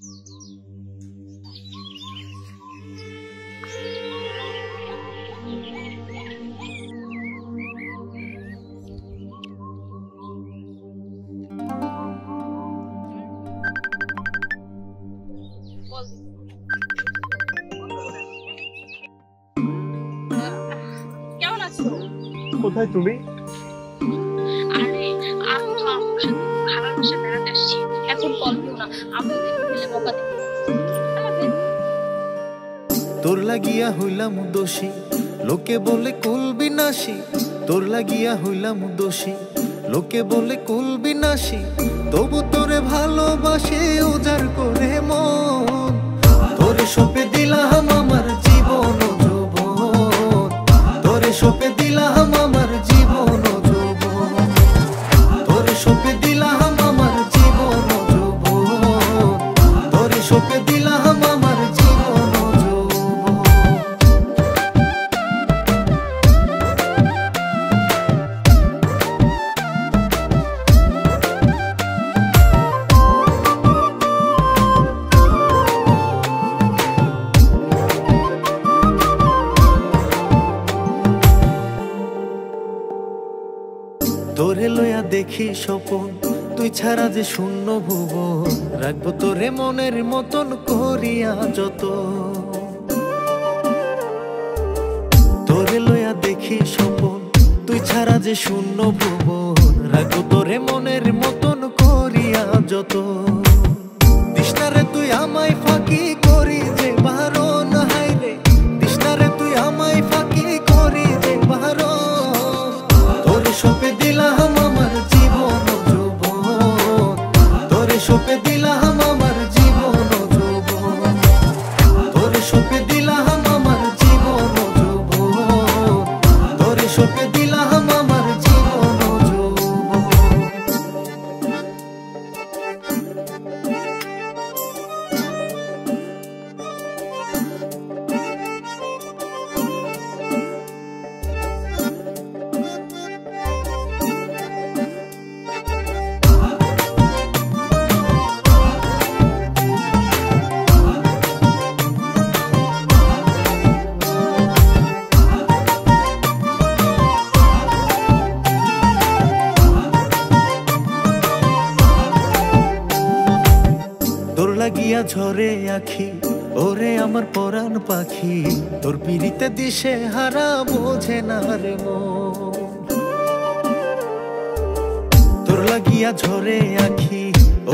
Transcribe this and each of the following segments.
কেমন আছো? কোথায় তুমি? আরে আমি তো আমার সাথে খাবার বসে বেড়াতে আসছি। এখন কল দিও না, আমি দিলে বকা দিব। তোর লাগিয়া হইলাম দোষী, লোকে বলে কুল বিনাশী। তোর লাগিয়া হইলাম দোষী, লোকে বলে কুল বিনাশী। তবু তোরে ভালোবাসে উজাড় করে মন। তোরে সঁপে দিলাম আমার জীবন যৌবন, তোরে সঁপে দিলাম আমার জীবন যৌবন, তোরে সঁপে দিলাম আমার জীবন যৌবন, তোরে সঁপে দিলাম আমার জীবন যৌবন। তোরে লইয়া দেখি স্বপন, তুই ছাড়া যে শূন্য ভুবন। রাখবো তোরে মনের মতন করিয়া যত। তোরে লইয়া দেখি স্বপন, তুই ছাড়া যে শূন্য ভুবন। রাখবো তোরে মনের মতন করিয়া যত। তৃষ্ণারে তুই আমায় ফাঁকি করি যে বারণ, হাইরে তৃষ্ণারে তুই আমায় ফাঁকি করি যে বারণ। তোরে সঁপে দিলাম আমার জীবন যৌবন, তোরে সঁপে দিলাম আমার জীবন যৌবন, তোরে সঁপে দিলাম আমার জীবন যৌবন, তোরে সঁপে দিলাম আমার জীবন যৌবন। তোর লাগিয়া ঝরে আখি, ওরে আমার পরাণ পাখি। তোর পিড়িতে দিশে হারা বোঝে না রে মন। তোর লাগিয়া ঝরে আখি,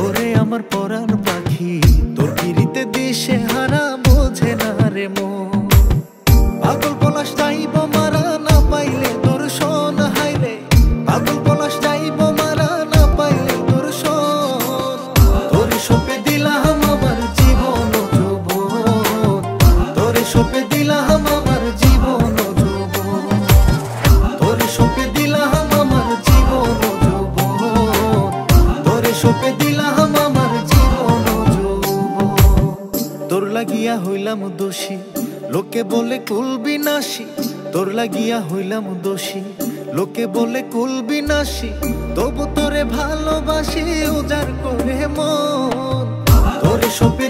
ওরে আমার পরাণ পাখি। তোর পিড়িতে দিশে হারা বোঝে না রে মন। পাগল পলাশ যাইব মারা না পাইলে তোর শোন, হাইরে পাগল পলাশ যাইব মারা না পাইলে তোর শোন। তোরে সঁপে দিলাম আমার জীবন যৌবন, তোরে সঁপে দিলাম আমার জীবন যৌবন, তোরে সঁপে দিলাম আমার জীবন যৌবন, তোরে সঁপে দিলাম আমার জীবন যৌবন। তোর লাগিয়া হইলাম দোষী, লোকে বলে কুল বিনাশী। তোর লাগিয়া হইলাম দোষী, লোকে বলে কুল বিনাশী। তবু তোরে ভালোবাসি উজাড় করে মন। তোরে সঁপে